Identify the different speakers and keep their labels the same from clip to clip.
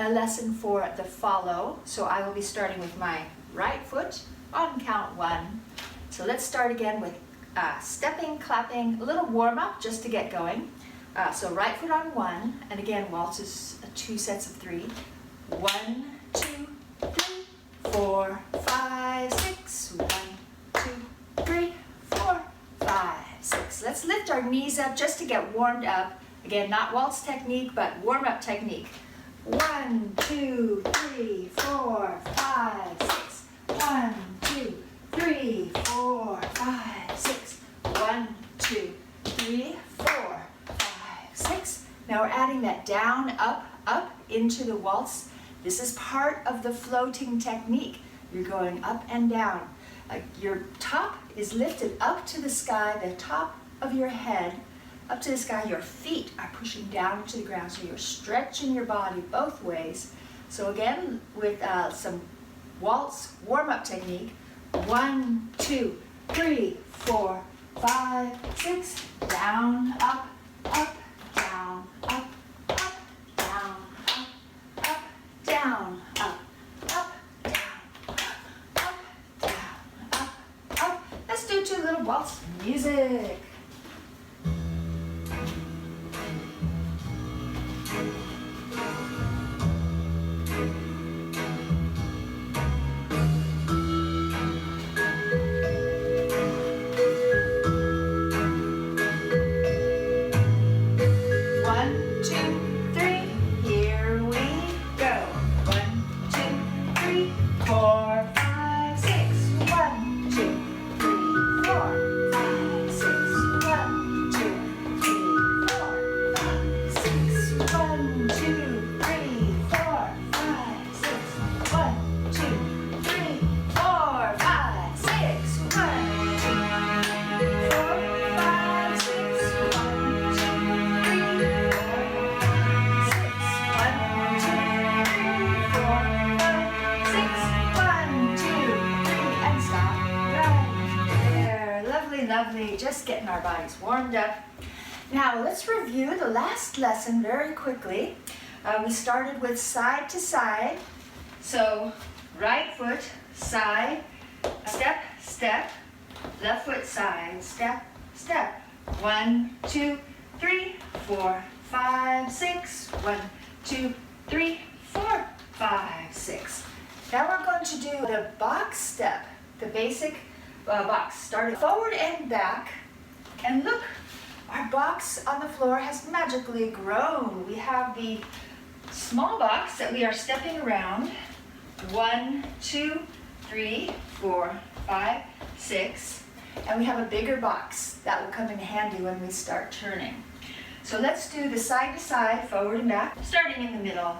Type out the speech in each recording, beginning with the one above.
Speaker 1: a lesson for the follow. So I will be starting with my right foot on count 1. So let's start again with stepping, clapping, a little warm up just to get going. So right foot on 1, and again waltz is 2 sets of 3. 1, 2, 3, 4, 5, 6. 1, 2, 3, 4, 5, 6. Let's lift our knees up just to get warmed up. Again, not waltz technique, but warm up technique. 1, 2, 3, 4, 5, 6. 1, 2, 3, 4, 5, 6. 1, 2, 3, 4, 5, 6. Now we're adding that down, up, up into the waltz. This is part of the floating technique. You're going up and down. Your top is lifted up to the sky, the top of your head up to the sky. Your feet are pushing down to the ground, so you're stretching your body both ways. So again, with some waltz warm-up technique. 1, 2, 3, 4, 5, 6. Down, up, up, down, up, up, down, up, up, down, up, up, down, up, down, up, up. Let's do 2 little waltz music. Lovely, just getting our bodies warmed up. Now let's review the last lesson very quickly. We started with side to side. So right foot, side, step, step, left foot, side, step, step. 1, 2, 3, 4, 5, 6. 1, 2, 3, 4, 5, 6. Now we're going to do the box step, the basic box. Starting forward and back, and look, our box on the floor has magically grown. We have the small box that we are stepping around. 1, 2, 3, 4, 5, 6, and we have a bigger box that will come in handy when we start turning. So let's do the side to side, forward and back, starting in the middle.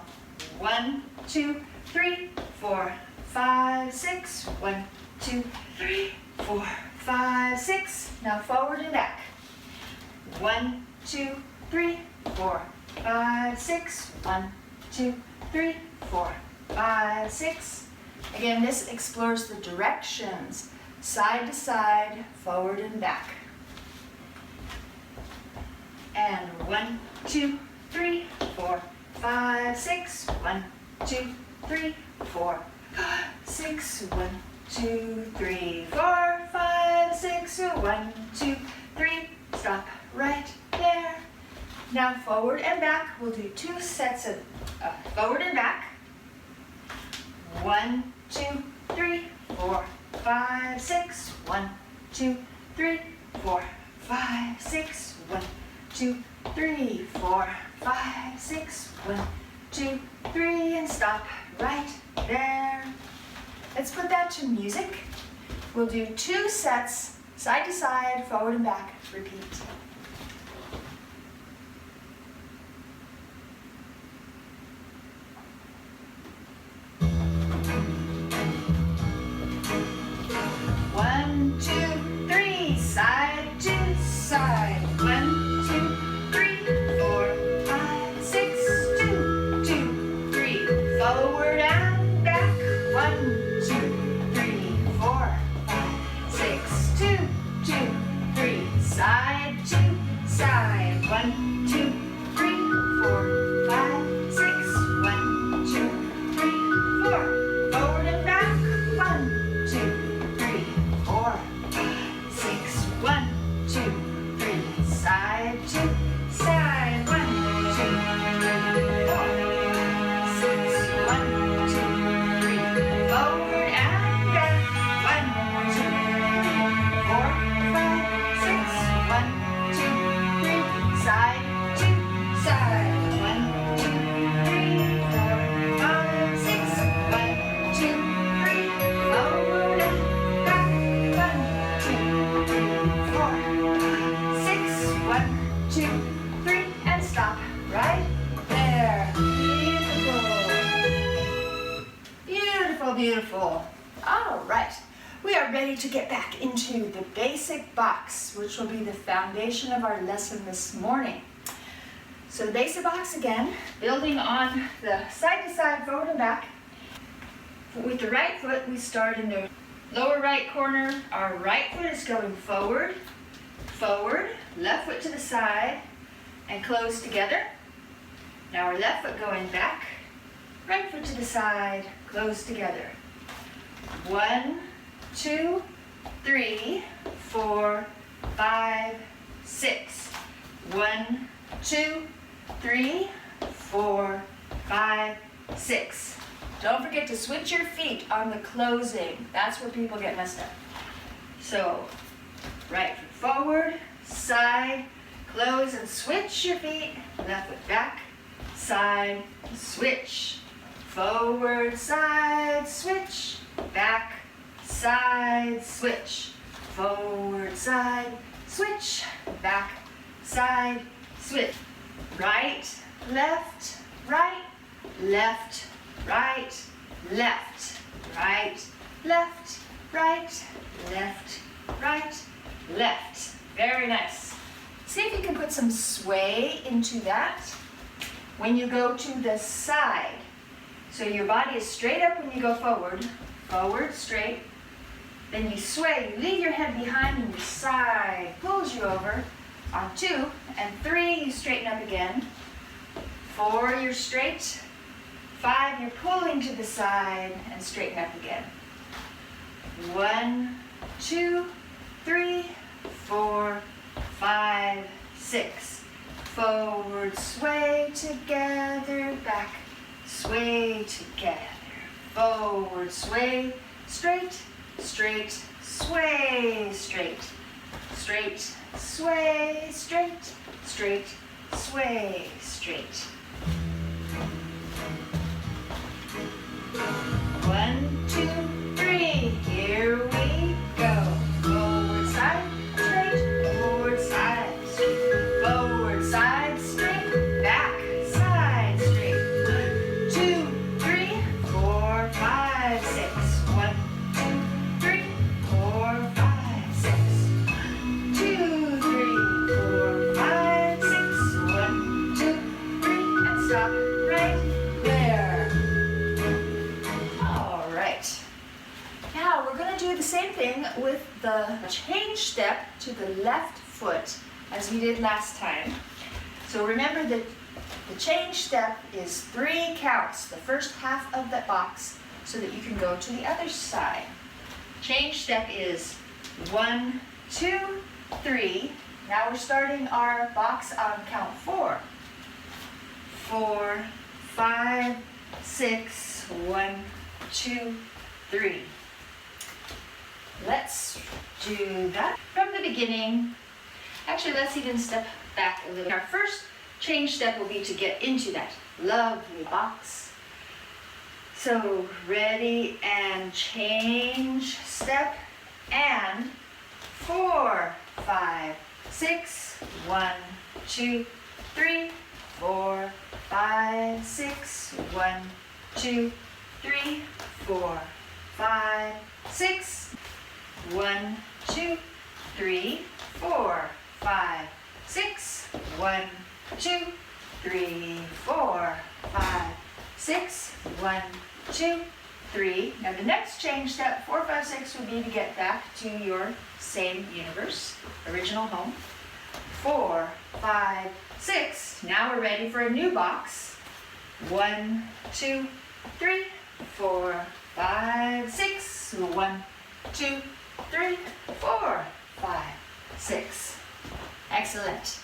Speaker 1: 1, 2, 3, 4, 5, 6. 1, 2, 3, 4, 5, 6. Now forward and back. 1, 2, 3, 4, 5, 6. 1, 2, 3, 4, 5, 6. Again, this explores the directions, side to side, forward and back. And 1, 2, 3, 4, 5, 6. 1, 2, 3, 4, 5, 6. 1, 2, 3, 4, 5, 6. 1, 2, 3. Stop right there. Now forward and back. We'll do 2 sets of forward and back. 1, 2, 3, 4, 5, 6. 1, 2, 3, 4, 5, 6. 1, 2, 3, 4, 5, 6. 1, 2, 3, and stop right there. Let's put that to music. We'll do 2 sets, side to side, forward and back. Repeat. One, 2, 3, side to side. 1, 2, 3, 4, 5, 6. 2, 2, 3, forward and back. 1, 2, 3, 4, 5, 6. 2, 2, 3, side to All right, we are ready to get back into the basic box, which will be the foundation of our lesson this morning. So the basic box again, building on the side to side, forward and back. With the right foot, we start in the lower right corner. Our right foot is going forward, forward, left foot to the side, and close together. Now our left foot going back, right foot to the side, close together. 1, 2, 3, 4, 5, 6. 1, 2, 3, 4, 5, 6. Don't forget to switch your feet on the closing. That's where people get messed up. So, right foot forward, side, close, and switch your feet. Left foot back, side, switch. Forward, side, switch. Back, side, switch. Forward, side, switch. Back, side, switch. Right, left, right, left, right, left, right, left, right, left, right, left. Very nice. See if you can put some sway into that when you go to the side. So your body is straight up when you go forward, forward, straight. Then you sway, you leave your head behind and your side pulls you over. On 2 and 3, you straighten up again. 4, you're straight. 5, you're pulling to the side and straighten up again. 1, 2, 3, 4, 5, 6. Forward, sway together, back, sway together. Forward, sway, straight, straight, sway, straight, straight, sway, straight, straight, sway, straight. 1, 2, 3, here we go. Forward, side, straight, forward, side, straight, forward, side, straight, back, side, straight. 2, 3, 4, 5, 6. 1, 2, 3, 4, 5, 6. 2, 3, 4, 5, 6. 1, 2, 3, and stop right there. All right. Now we're going to do the same thing with the change step to the left foot as we did last time. So remember that the change step is 3 counts, the first half of the box, so that you can go to the other side. Change step is 1, 2, 3. Now we're starting our box on count 4. 4, 5, 6, 1, 2, 3. Let's do that from the beginning. Actually, let's even step back a little. Our first change step will be to get into that lovely box. So ready and change step and 4, 5, 6, 1, 2, 3, 4, 5, 6, 1, 2, 3, 4, 5, 6, 1, 2, 3, 4, 5, 6, 1, 2, 3, 4, 5, 6, 1, 2, 3. Now the next change step, 4, 5, 6, would be to get back to your same universe, original home. 4, 5, 6. Now we're ready for a new box. 1, 2, 3, 4, 5, 6. 1, 2, 3, 4, 5, 6. Excellent.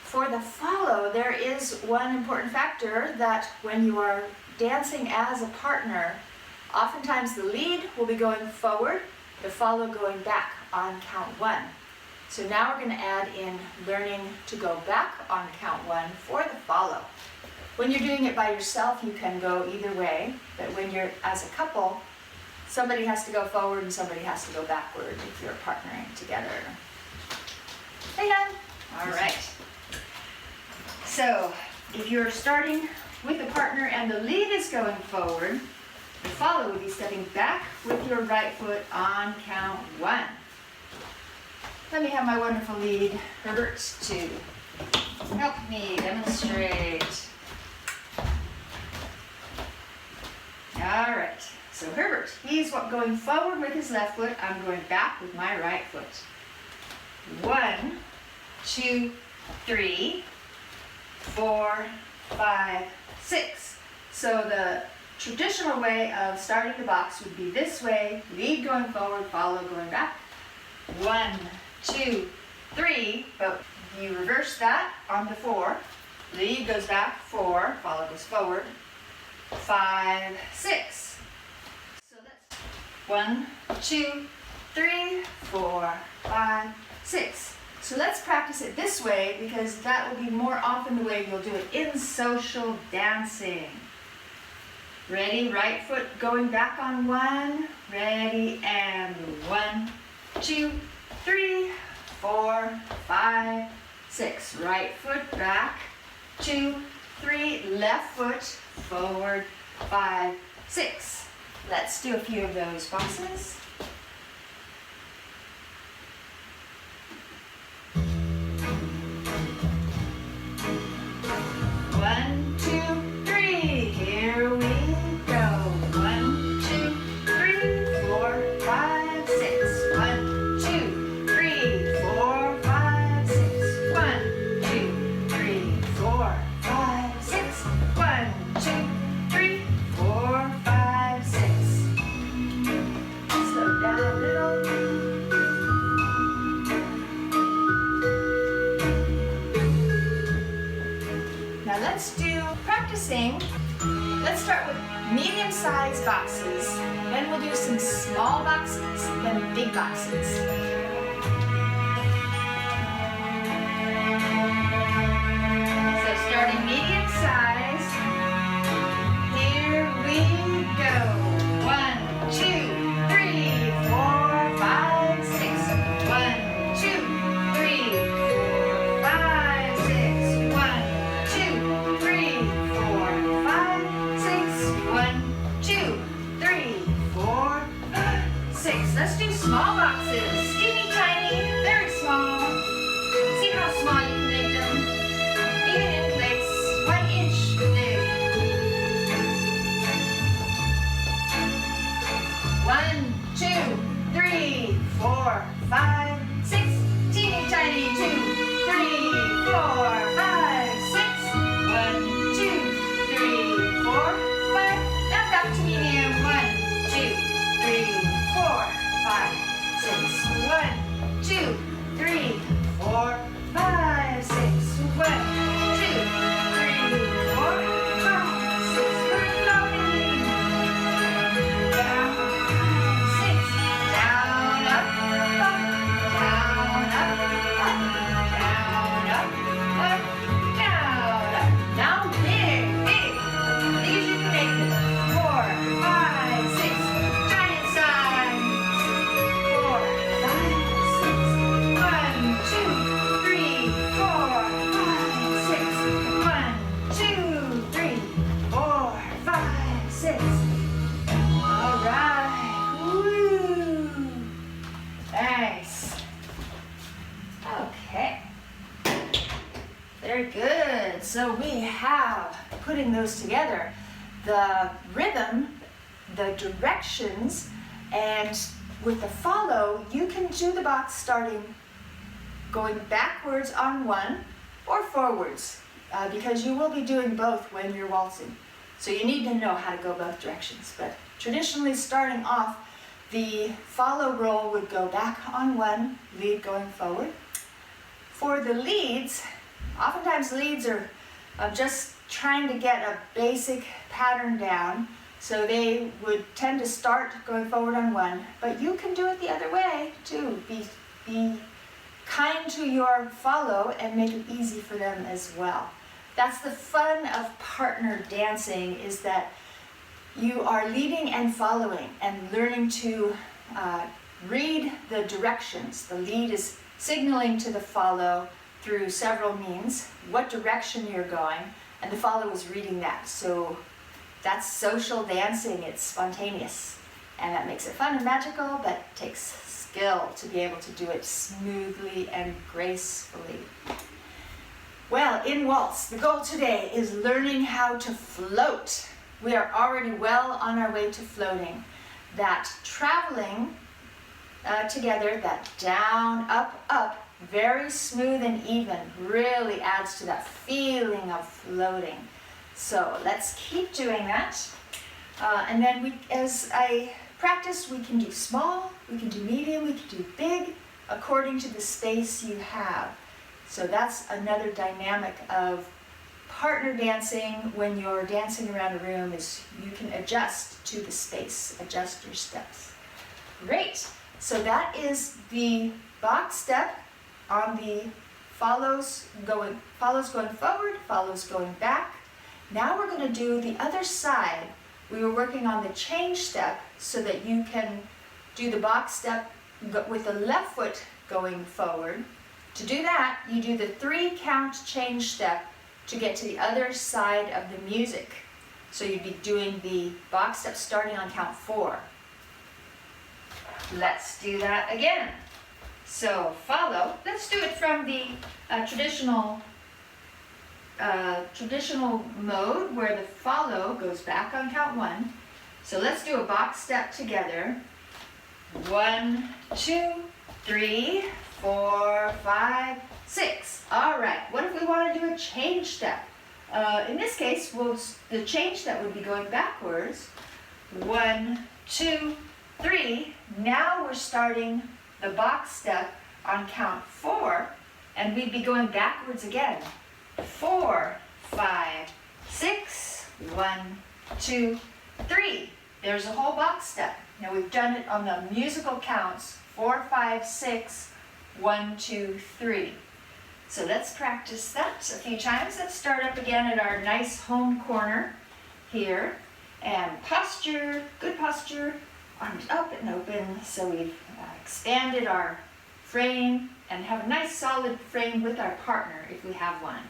Speaker 1: For the follow, there is one important factor that when you are dancing as a partner, oftentimes the lead will be going forward, the follow going back on count 1. So now we're going to add in learning to go back on count 1 for the follow. When you're doing it by yourself, you can go either way, but when you're as a couple, somebody has to go forward and somebody has to go backward if you're partnering together. Hey, hon. All right. So if you're starting with a partner and the lead is going forward, the follow would be stepping back your right foot on count 1. Let me have my wonderful lead, Herbert, to help me demonstrate. All right, so Herbert, he's going forward with his left foot. I'm going back with my right foot. 1, 2, 3, 4, 5, 6. So the traditional way of starting the box would be this way: lead going forward, follow going back. 1, 2, 3, but you reverse that on the 4. Lead goes back, 4, follow goes forward. 5, 6. So that's 1, 2, 3, 4, 5, 6. So let's practice it this way, because that will be more often the way you'll do it in social dancing. Ready? Right foot going back on 1. Ready, and 1, 2, 3, 4, 5, 6. Right foot back. 2, 3. Left foot forward. 5, 6. Let's do a few of those boxes. One, two, three, here we go. 1, 2, 3, 4, 5, 6. 1, 2, 3, 4, 5, 6. 1, 2, 3, 4, 5, 6. 1, 2, 3, 4, 5, 6. Slow down a little. Now let's do practicing. Let's start with medium-sized boxes, then we'll do some small boxes, then big boxes. So starting medium-sized, here we go. 1, 2, 3, 4, 5, 6. 1, 2, 3, 4, 5, 6. 1, 2, 3, 4, 5, 6. 1, 2, 3, 4, 5, 6. Let's do small boxes. Teeny tiny, very small. See how small you can make them? Even in place, 1 inch big. 1, 2, 3, 4, 5, 6. Teeny tiny, 2, 3, 4, 5, 6. 1, 2, 3, 4, 5. Now back to medium. 1, 2, 3, 4, 5, 6. 1, 2, 3, 4, 5, 6. 1, 2, 3, 4, 5, 6. We're floating. Down, 6. Down, up, up. Down, up, up. Down, up, up. Down, up. Now big, big. Big as you can make it. 4, 5, 6. Giant size. 4, 5, 6. 1, 2, 3, 4, 5, 6. 1, 2, 3, 4, 5, 6. All right. Woo. Nice. Okay. Very good. So we have, putting those together, the rhythm, the directions, and with the follow, you can do the box starting going backwards on 1 or forwards, because you will be doing both when you're waltzing. So you need to know how to go both directions. But traditionally, starting off, the follow roll would go back on 1, lead going forward. For the leads, oftentimes leads are just trying to get a basic pattern down, so they would tend to start going forward on 1, but you can do it the other way too. Be kind to your follow and make it easy for them as well. That's the fun of partner dancing, is that you are leading and following and learning to read the directions. The lead is signaling to the follow through several means what direction you're going, and the follow is reading that. So that's social dancing. It's spontaneous. And that makes it fun and magical, but it takes skill to be able to do it smoothly and gracefully. Well, in waltz, the goal today is learning how to float. We are already well on our way to floating. That traveling together, that down, up, up, very smooth and even, really adds to that feeling of floating. So let's keep doing that. And then as I practice, we can do small, we can do medium, we can do big, according to the space you have. So that's another dynamic of partner dancing when you're dancing around a room, is you can adjust to the space, adjust your steps. Great. So that is the box step on the follows going forward, follows going back. Now we're going to do the other side. We were working on the change step so that you can do the box step with the left foot going forward. To do that, you do the 3-count change step to get to the other side of the music. So you'd be doing the box step starting on count 4. Let's do that again. So follow. Let's do it from the traditional mode where the follow goes back on count 1. So let's do a box step together. 1, 2, 3, 4, 5, 6. All right. What if we want to do a change step? In this case, the change step would be going backwards. 1, 2, 3. Now we're starting the box step on count 4, and we'd be going backwards again. 4, 5, 6. 1, 2, 3. There's a whole box step. Now we've done it on the musical counts. 4, 5, 6. 1, 2, 3. So let's practice that a few times. Let's start up again at our nice home corner here. And posture, good posture, arms up and open. So we've expanded our frame and have a nice solid frame with our partner if we have one.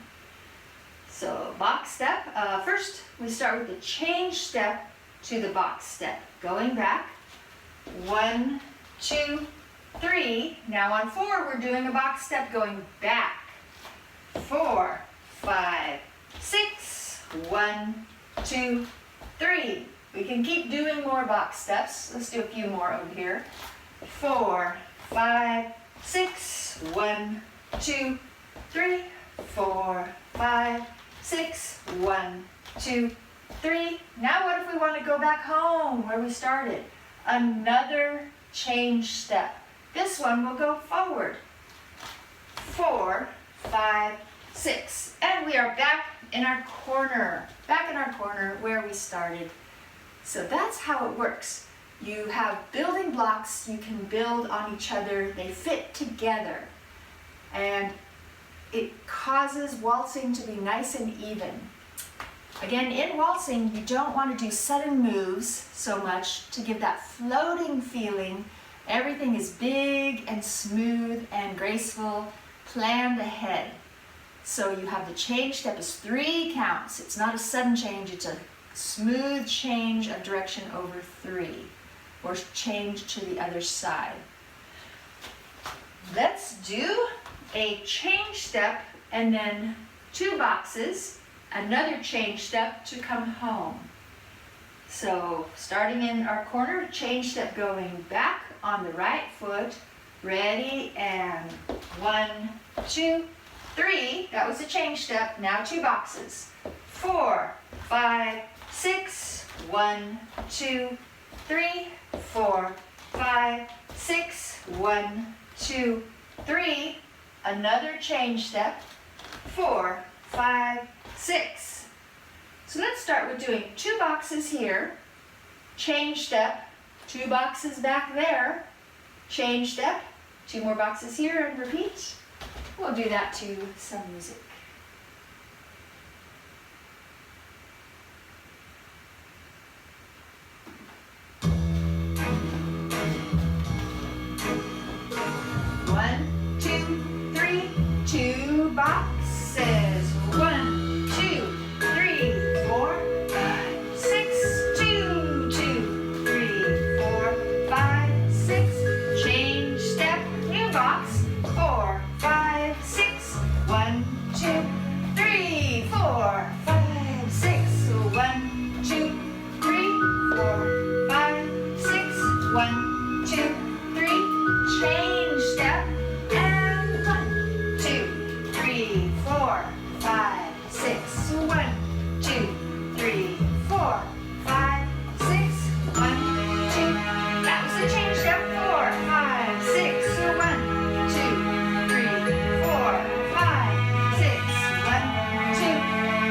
Speaker 1: So box step. First we start with the change step to the box step. Going back. 1, 2, 3. Now on 4, we're doing a box step going back. 4, 5, 6. 1, 2, 3. We can keep doing more box steps. Let's do a few more over here. 4, 5, 6. 1, 2, 3. 4, 5, 6. 1, 2, 3. Now what if we want to go back home where we started? Another change step. This one will go forward. 4, 5, 6. And we are back in our corner where we started. So that's how it works. You have building blocks you can build on each other. They fit together. And it causes waltzing to be nice and even. Again, in waltzing, you don't want to do sudden moves so much to give that floating feeling. Everything is big and smooth and graceful, planned ahead. So you have the change step is 3 counts. It's not a sudden change, it's a smooth change of direction over 3, or change to the other side. Let's do a change step and then 2 boxes, another change step to come home. So starting in our corner, change step going back on the right foot, ready, and 1, 2, 3. That was a change step. Now 2 boxes. 4, 5, 6. 1, 2, 3. 4, 5, 6. 1, 2, 3. Another change step. 4, 5, 6. So let's start with doing 2 boxes here, change step, 2 boxes back there, change step, 2 more boxes here, and repeat. We'll do that to some music. One, 2, 3, 2 boxes. 1, 2, 3, 4, 5, 6. 2, 2, 3, 4, 1, 2, 3. Change step. And 1, 2, 3, 4, 5, 6. 1, 2, 3, 4, 5, 6. 1, 2. That was the change step. 4, 5, 6. 1, 2, 3, 4, 5, 6. 1, 2,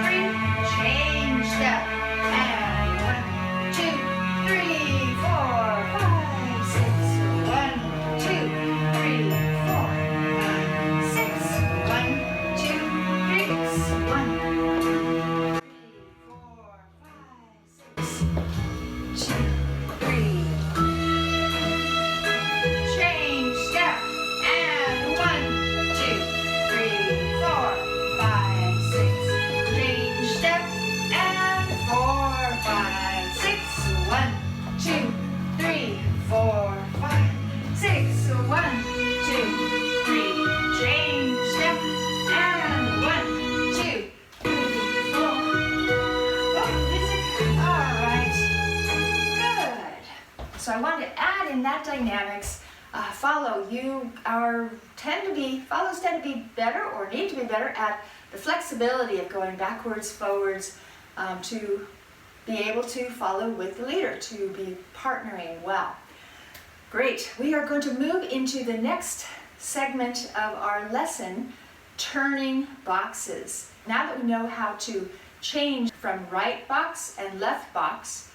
Speaker 1: 3. Change step. And 1, 2, 3, 4, 5, 6. 1, 2, 3, 4, 5, 6. 1, 2, 3. 1, 2, 3. Change step. And 1, 2, 3, 4, 5, 6. Change step. And 4, 5, 6. 1, 2, 3, 4, 5, 6. 1, 2, 3. Change step. And 1, 2, 3, 4. Oh, music. All right. Good. So I wanted to add in that dynamics. Follows tend to be better or need to be better at the flexibility of going backwards, forwards, to be able to follow with the leader, to be partnering well. Great. We are going to move into the next segment of our lesson, turning boxes. Now that we know how to change from right box and left box,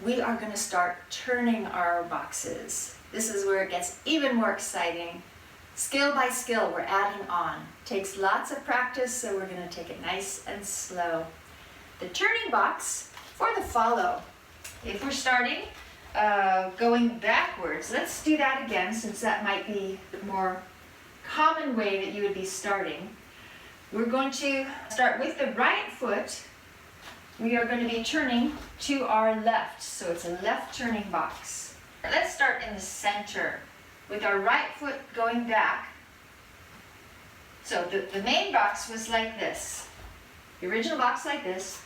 Speaker 1: we are going to start turning our boxes. This is where it gets even more exciting. Skill by skill, we're adding on. Takes lots of practice, so we're going to take it nice and slow. The turning box for the follow. If we're starting going backwards, let's do that again, since that might be the more common way that you would be starting. We're going to start with the right foot. We are going to be turning to our left, so it's a left turning box. Let's start in the center with our right foot going back. So the main box was like this. The original box like this.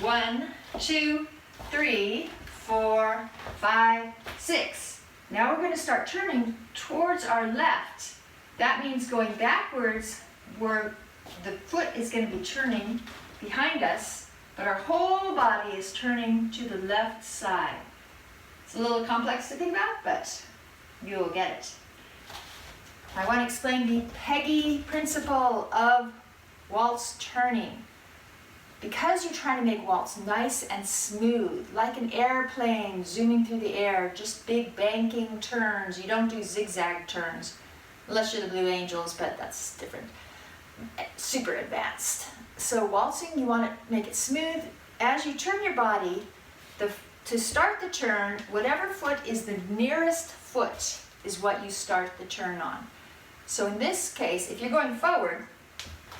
Speaker 1: 1, 2, 3, 4, 5, 6. Now we're going to start turning towards our left. That means going backwards, where the foot is going to be turning behind us, but our whole body is turning to the left side. It's a little complex to think about, but you'll get it. I want to explain the Pegi principle of waltz turning. Because you're trying to make waltz nice and smooth, like an airplane zooming through the air, just big banking turns. You don't do zigzag turns, unless you're the Blue Angels, but that's different. Super advanced. So waltzing, you want to make it smooth. As you turn your body, to start the turn, whatever foot is the nearest foot is what you start the turn on. So in this case, if you're going forward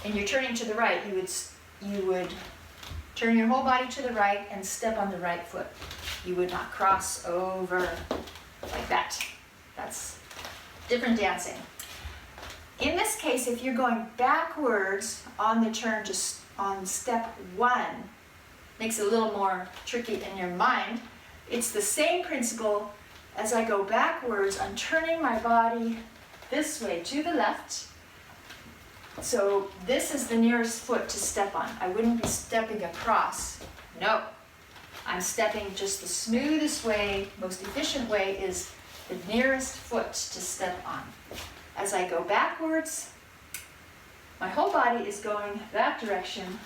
Speaker 1: and you're turning to the right, you would turn your whole body to the right and step on the right foot. You would not cross over like that. That's different dancing. In this case, if you're going backwards on the turn, just on step 1, makes it a little more tricky in your mind. It's the same principle. As I go backwards, I'm turning my body this way to the left. So this is the nearest foot to step on. I wouldn't be stepping across. No. I'm stepping just the smoothest way, most efficient way is the nearest foot to step on. As I go backwards, my whole body is going that direction,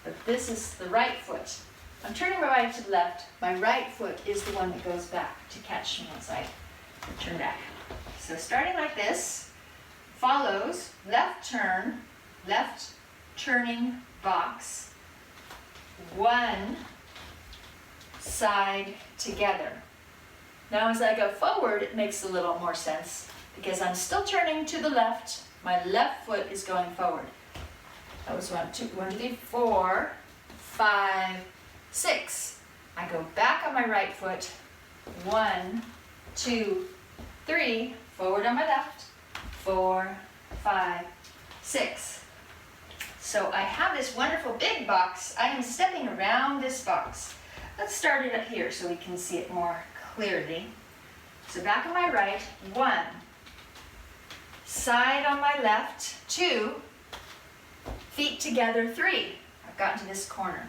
Speaker 1: but this is the right foot. I'm turning my body to the left. My right foot is the one that goes back to catch me as I turn back. So starting like this, follows left turn, left turning box, one side together. Now as I go forward, it makes a little more sense because I'm still turning to the left. My left foot is going forward. That was 1, 2, 3, 4, 5, 6. I go back on my right foot. 1, 2, 3, forward on my left. 4, 5, 6. So I have this wonderful big box. I am stepping around this box. Let's start it up here so we can see it more clearly. So back on my right, 1. Side on my left, 2. Feet together, 3. I've gotten to this corner.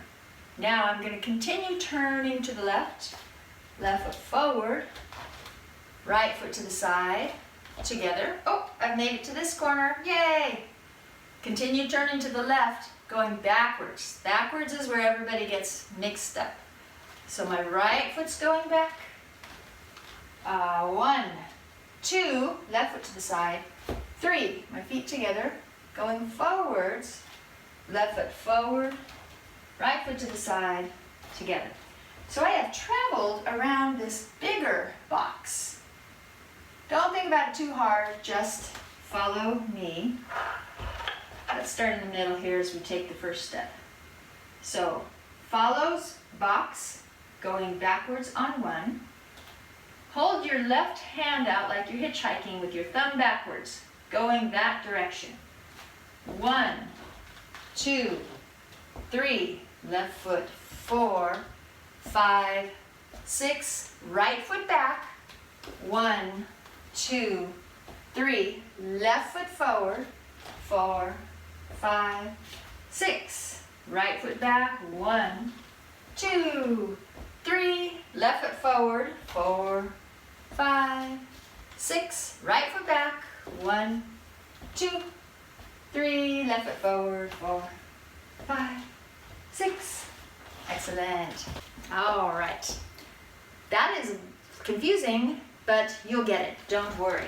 Speaker 1: Now I'm going to continue turning to the left. Left foot forward. Right foot to the side. Together. Oh, I've made it to this corner. Yay! Continue turning to the left, going backwards. Backwards is where everybody gets mixed up. So my right foot's going back. 1, 2, left foot to the side. 3, my feet together, going forwards. Left foot forward, right foot to the side, together. So I have traveled around this bigger box. Don't think about it too hard, just follow me. Let's start in the middle here as we take the first step. So, follows box, going backwards on 1. Hold your left hand out like you're hitchhiking with your thumb backwards, going that direction. 1, 2, 3, left foot, 4, 5, 6, right foot back. 1, 2, 3, left foot forward. 4, 5, 6, right foot back. 1, 2, 3, left foot forward. 4, 5, 6, right foot back. 1, 2, 3, left foot forward. 4, 5, 6. Excellent. All right. That is confusing, but you'll get it. Don't worry.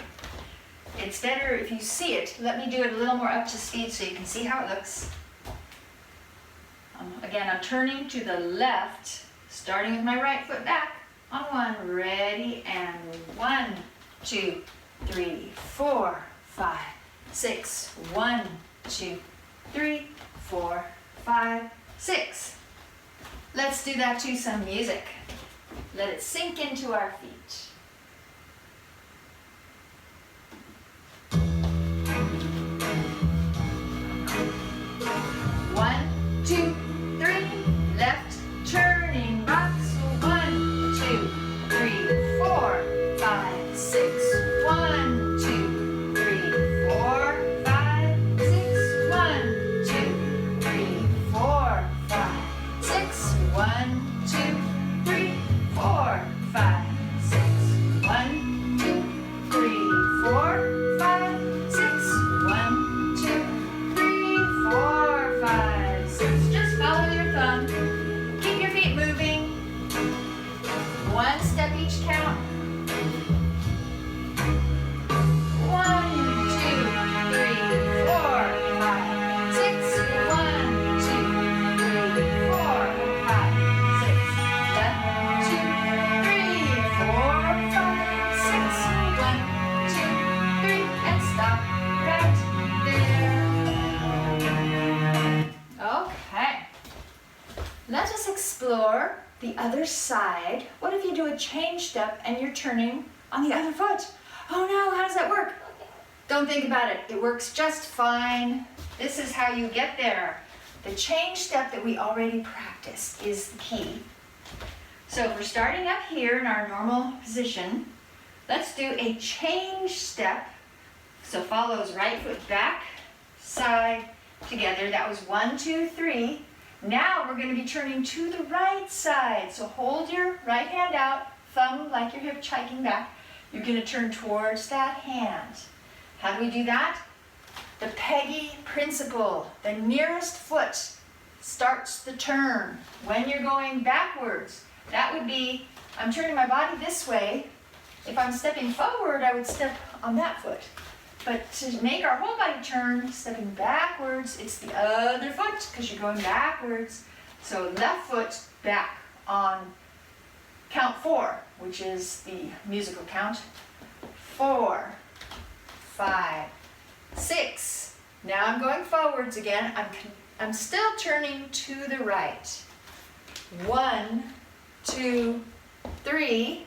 Speaker 1: It's better if you see it. Let me do it a little more up to speed so you can see how it looks. Again, I'm turning to the left, starting with my right foot back on 1. Ready, and 1, 2, 3, 4, 5, 6. 1, 2, 3, 4, 5, 6. Let's do that to some music. Let it sink into our feet. 1, 2, 3, left, turning box. 1, 2, 3, 4, 5, 6. 1, 2, 3, 4, 5, 6. 1, 2, 3, 4, 5, 6. 1, 2, 3, 4, 5, 6. 1, 2, 3, 4, 5, 6. 1, 2, 3, 4, 5, 6. Just follow your thumb. Keep your feet moving. 1 step each count. 1, 2, 3, 4, 5, 6. 1, 2, 3, 4, 5, 6. Left, 2, 3, 4, 5, 6. 1, 2, 3, and stop right there. Okay. Let us explore the other side. What if you do a change step and you're turning on the other foot? Oh no, how does that work? Don't think about it. It works just fine. This is how you get there. The change step that we already practiced is the key. So if we're starting up here in our normal position, let's do a change step. So follows right foot back, side, together. That was 1, 2, 3. Now we're going to be turning to the right side. So hold your right hand out, thumb like you're hitchhiking back. You're going to turn towards that hand. How do we do that? The Pegi principle. The nearest foot starts the turn. When you're going backwards, that would be, I'm turning my body this way. If I'm stepping forward, I would step on that foot. But to make our whole body turn, stepping backwards, it's the other foot because you're going backwards. So left foot back on count 4, which is the musical count. 4, 5, 6. Now I'm going forwards again. I'm still turning to the right. 1, 2, 3,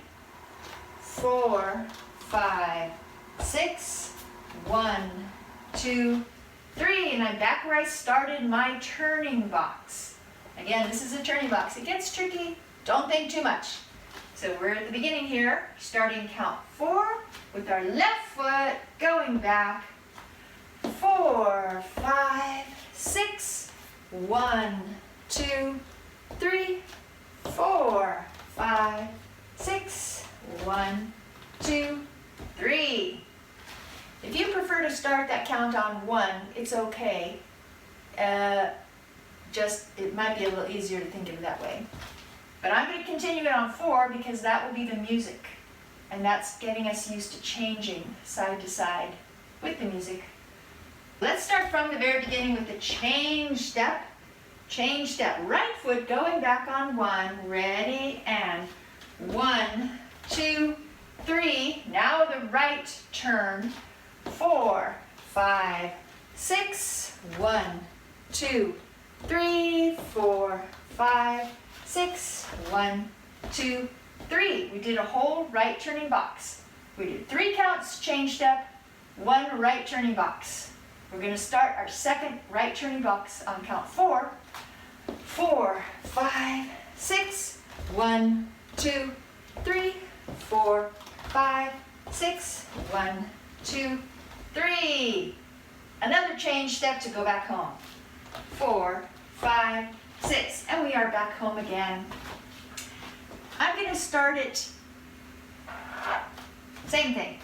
Speaker 1: 4, 5, 6. 1, 2, 3, and I'm back where I started my turning box. Again, this is a turning box. It gets tricky. Don't think too much. So we're at the beginning here, starting count 4 with our left foot going back. 4, 5, 6. 1, 2, 3, 4, 5, 6. 1, 2, 3. If you prefer to start that count on 1, it's okay. It might be a little easier to think of it that way. But I'm going to continue it on 4 because that will be the music. And that's getting us used to changing side to side with the music. Let's start from the very beginning with the change step. Change step. Right foot going back on 1. Ready? And 1, 2, 3. Now the right turn. 4, 5, 6. 1, 2, 3, 4, 5, 6. 1, 2, 3. We did a whole right turning box. We did 3 counts, change step, 1 right turning box. We're going to start our second right turning box on count 4. 4, 5, 6. 1, 2, 3, 4, 5, 6. 1, 2, 3. Another change step to go back home. 4, 5, 6. And we are back home again. I'm going to start it, same thing.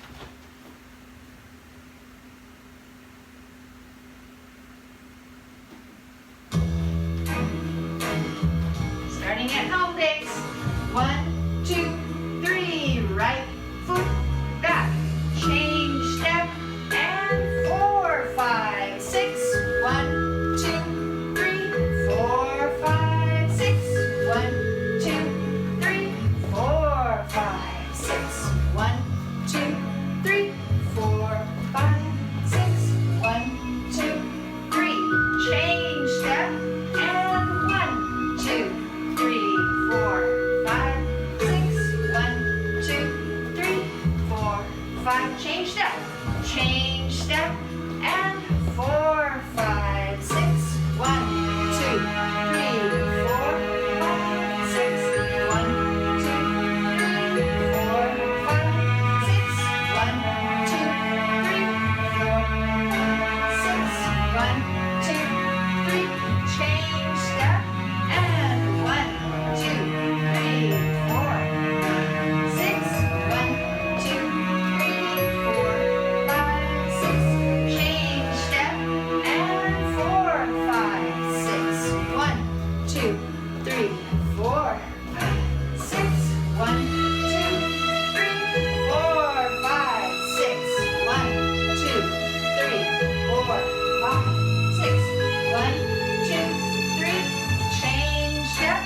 Speaker 1: Starting at home base. 1, 2, 3. Right foot back. Change step. And 4, 5, 6. 1, 2, 3. 4, 5, 6. 1, 2, 3. 4, 5, 6. 1, 2, 3. 4, 5, 6. 1, 2, 3. Change step. And 1, 2, 3, 4, 5, 6. 1, 2, 3, 4, 5. Change step. Change step. And 4, 5, 6. 1, 2, 3, 4, 5, 6. 1, 2, 3, 4, 5, 6. 1, 2, 3, 4, 5, 6. 1, 2, 3. Change step. And 1, 2, 3, 4, 5, 6. 1, 2, 3, 4, 5, 6. Change step. And 4, 5, 6. 1, 2, 3, 4, 5, 6. 1, 2, 3, 4, 5, 6. 1, 2, 3, 4, 5, 6. 1, 2, 3. Change step.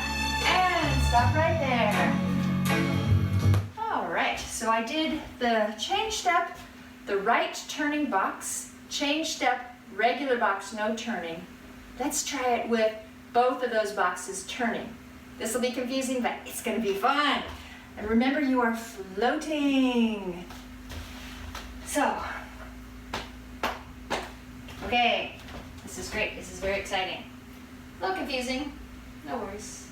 Speaker 1: And stop right there. All right, so I did the change step, the right turning box, change step, regular box, no turning. Let's try it with both of those boxes turning. This will be confusing, but it's going to be fun. And remember, you are floating. So, okay, this is great. This is very exciting. A little confusing, no worries.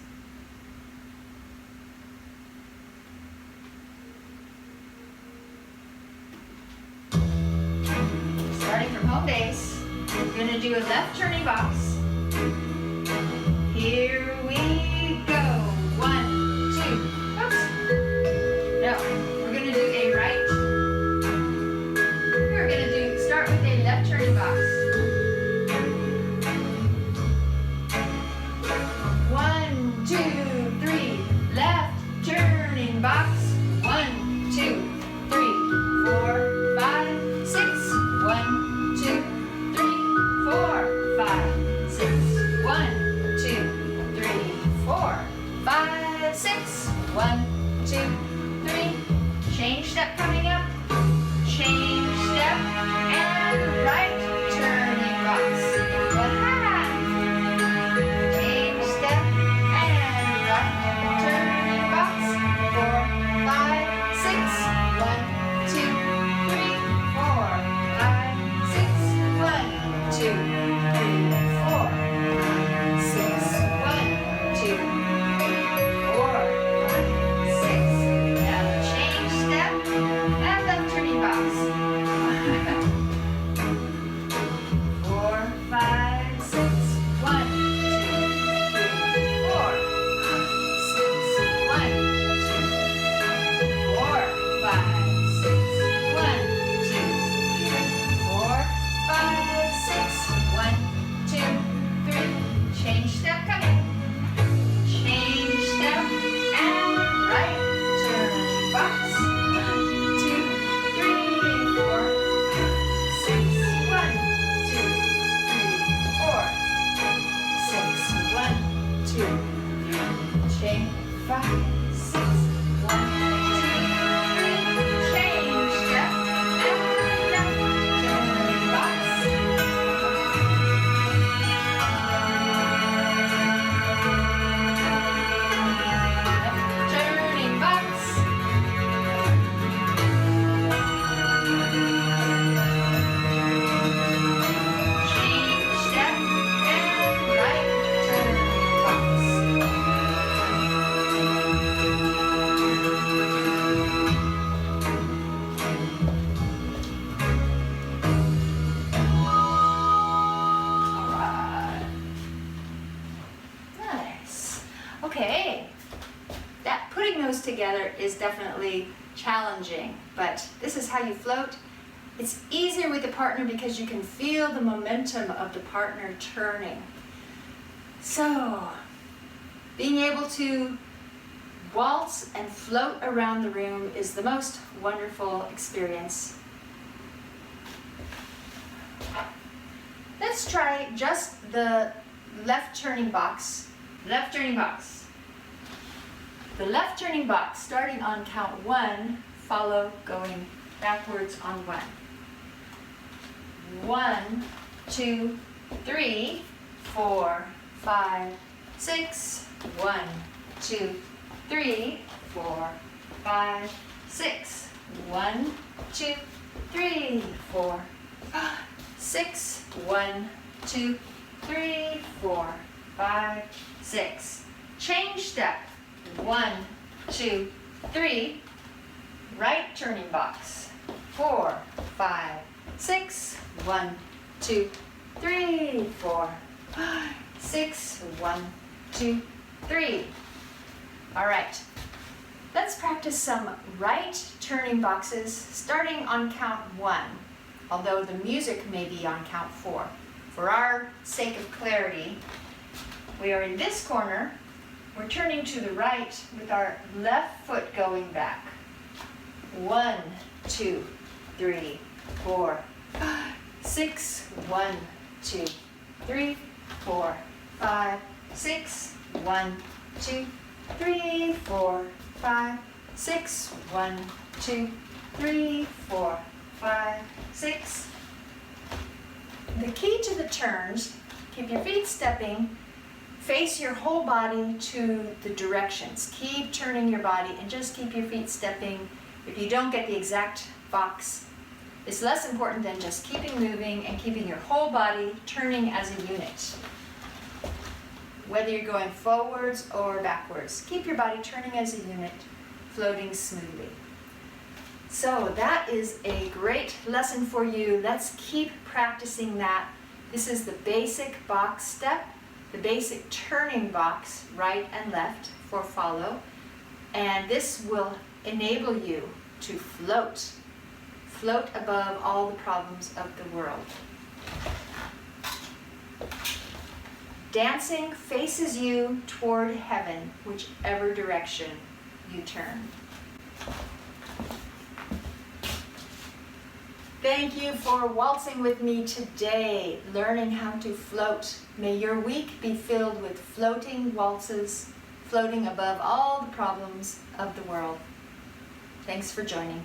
Speaker 1: Starting from home base, we're going to do a left turning box. Here we go. 1, 2. Oops. No, we're going to do a right. We're going to start with a left turning box. 1, 2, 3. Left turning box. 1, 2, 3, 4, 5, 6. 1, 2, 3, 4, 5, 6. 1, 2, 3, together is definitely challenging, but this is how you float. It's easier with a partner because you can feel the momentum of the partner turning. So, being able to waltz and float around the room is the most wonderful experience. Let's try just the left turning box. Left turning box. The left turning box, starting on count 1, follow going backwards on 1. 1, 2, 3, 4, 5, 6. 1, 2, 3, 4, 5, 6. 1, 2, 3, 4, 5, 6. 1, 2, 3, 4, 5, 6. Change step. 1, 2, 3. Right turning box. 4, 5, 6. 1, 2, 3, 4, 5, 6. 1, 2, 3. All right. Let's practice some right turning boxes starting on count 1, although the music may be on count 4. For our sake of clarity, we are in this corner. We're turning to the right with our left foot going back. 1, 2, 3, 4, 5, 6. 1, 2, 3, 4, 5, 6. 1, 2, 3, 4, 5, 6. 1, 2, 3, 4, 5, 6. The key to the turns, keep your feet stepping, face your whole body to the directions. Keep turning your body and just keep your feet stepping. If you don't get the exact box, it's less important than just keeping moving and keeping your whole body turning as a unit. Whether you're going forwards or backwards, keep your body turning as a unit, floating smoothly. So that is a great lesson for you. Let's keep practicing that. This is the basic box step, the basic turning box, right and left for follow. And this will enable you to float above all the problems of the world. Dancing faces you toward heaven, whichever direction you turn. Thank you for waltzing with me today, learning how to float. May your week be filled with floating waltzes, floating above all the problems of the world. Thanks for joining.